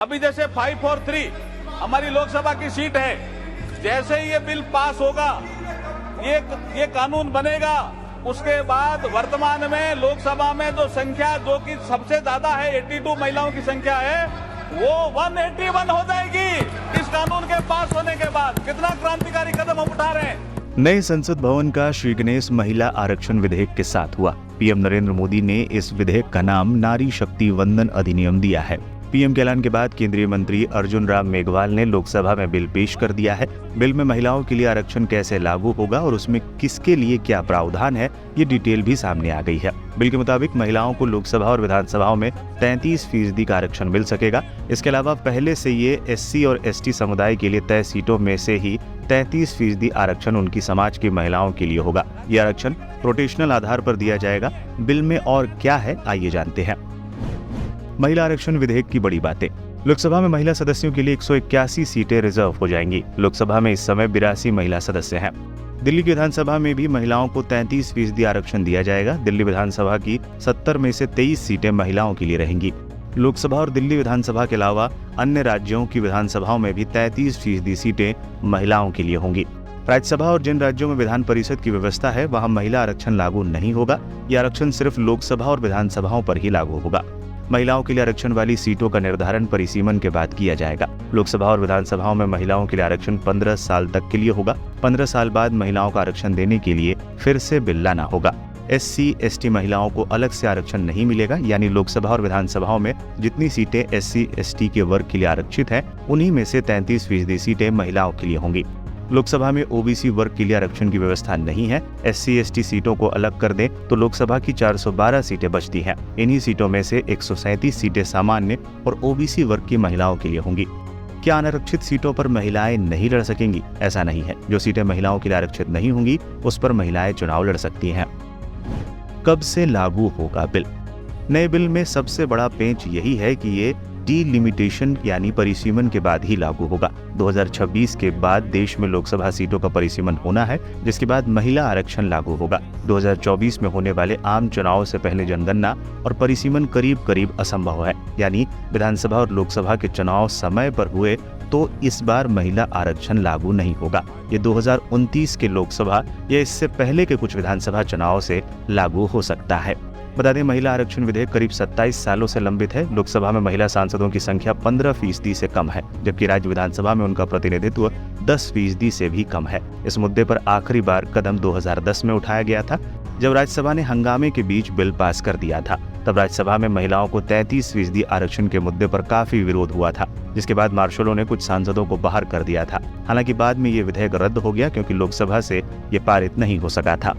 अभी जैसे 543 हमारी लोकसभा की सीट है, जैसे ही ये बिल पास होगा, ये कानून बनेगा, उसके बाद वर्तमान में लोकसभा में जो संख्या जो कि सबसे ज्यादा है 82 महिलाओं की संख्या है, वो 181 हो जाएगी इस कानून के पास होने के बाद। कितना क्रांतिकारी कदम हम उठा रहे हैं। नए संसद भवन का श्री गणेश महिला आरक्षण विधेयक के साथ हुआ। पीएम नरेंद्र मोदी ने इस विधेयक का नाम नारी शक्ति वंदन अधिनियम दिया है। पीएम के ऐलान के बाद केंद्रीय मंत्री अर्जुन राम मेघवाल ने लोकसभा में बिल पेश कर दिया है। बिल में महिलाओं के लिए आरक्षण कैसे लागू होगा और उसमें किसके लिए क्या प्रावधान है, ये डिटेल भी सामने आ गई है। बिल के मुताबिक महिलाओं को लोकसभा और विधानसभाओं में 33% का आरक्षण मिल सकेगा। इसके अलावा पहले से ये SC और ST समुदाय के लिए तय सीटों में से ही 33% आरक्षण उनकी समाज की महिलाओं के लिए होगा। ये आरक्षण रोटेशनल आधार पर दिया जाएगा। बिल में और क्या है, आइए जानते हैं। महिला आरक्षण विधेयक की बड़ी बातें। लोकसभा में महिला सदस्यों के लिए 181 सीटें रिजर्व हो जाएंगी। लोकसभा में इस समय 82 महिला सदस्य हैं। दिल्ली की विधानसभा में भी महिलाओं को 33% आरक्षण दिया जाएगा। दिल्ली विधानसभा की 70 में से 23 सीटें महिलाओं के लिए रहेंगी। लोकसभा और दिल्ली विधानसभा के अलावा अन्य राज्यों की विधानसभाओं में भी 33% सीटें महिलाओं के लिए होंगी। राज्यसभा और जिन राज्यों में विधान परिषद की व्यवस्था है, वहां महिला आरक्षण लागू नहीं होगा। यह आरक्षण सिर्फ लोकसभा और विधानसभाओं पर ही लागू होगा। महिलाओं के लिए आरक्षण वाली सीटों का निर्धारण परिसीमन के बाद किया जाएगा। लोकसभा और विधानसभाओं में महिलाओं के लिए आरक्षण 15 साल तक के लिए होगा। 15 साल बाद महिलाओं का आरक्षण देने के लिए फिर से बिल लाना होगा। SC ST महिलाओं को अलग से आरक्षण नहीं मिलेगा, यानी लोकसभा और विधानसभाओं में जितनी सीटें SC ST के वर्ग के लिए आरक्षित हैं, उन्हीं में से 33% सीटें महिलाओं के लिए होंगी। लोकसभा में OBC वर्ग के लिए आरक्षण की व्यवस्था नहीं है। SC ST सीटों को अलग कर दें तो लोकसभा की 412 सीटें बचती हैं। इन्हीं सीटों में से 137 सीटें सामान्य और OBC वर्ग की महिलाओं के लिए होंगी। क्या अनारक्षित सीटों पर महिलाएं नहीं लड़ सकेंगी? ऐसा नहीं है। जो सीटें महिलाओं के लिए आरक्षित नहीं होंगी, उस पर महिलाएं चुनाव लड़ सकती हैं। कब से लागू होगा बिल? नए बिल में सबसे बड़ा पेंच यही है कि ये डिलिमिटेशन यानी परिसीमन के बाद ही लागू होगा। 2026 के बाद देश में लोकसभा सीटों का परिसीमन होना है, जिसके बाद महिला आरक्षण लागू होगा। 2024 में होने वाले आम चुनाव से पहले जनगणना और परिसीमन करीब करीब असंभव है, यानी विधानसभा और लोकसभा के चुनाव समय पर हुए तो इस बार महिला आरक्षण लागू नहीं होगा। ये 2029 के लोकसभा या इससे पहले के कुछ विधानसभा चुनाव से लागू हो सकता है। बता दें, महिला आरक्षण विधेयक करीब 27 सालों से लंबित है। लोकसभा में महिला सांसदों की संख्या 15% से कम है, जबकि राज्य विधानसभा में उनका प्रतिनिधित्व 10% से भी कम है। इस मुद्दे पर आखिरी बार कदम 2010 में उठाया गया था, जब राज्यसभा ने हंगामे के बीच बिल पास कर दिया था। तब राज्यसभा में महिलाओं को 33% आरक्षण के मुद्दे पर काफी विरोध हुआ था, जिसके बाद मार्शलों ने कुछ सांसदों को बाहर कर दिया था। हालांकि बाद में ये विधेयक रद्द हो गया क्योंकि लोकसभा से ये पारित नहीं हो सका था।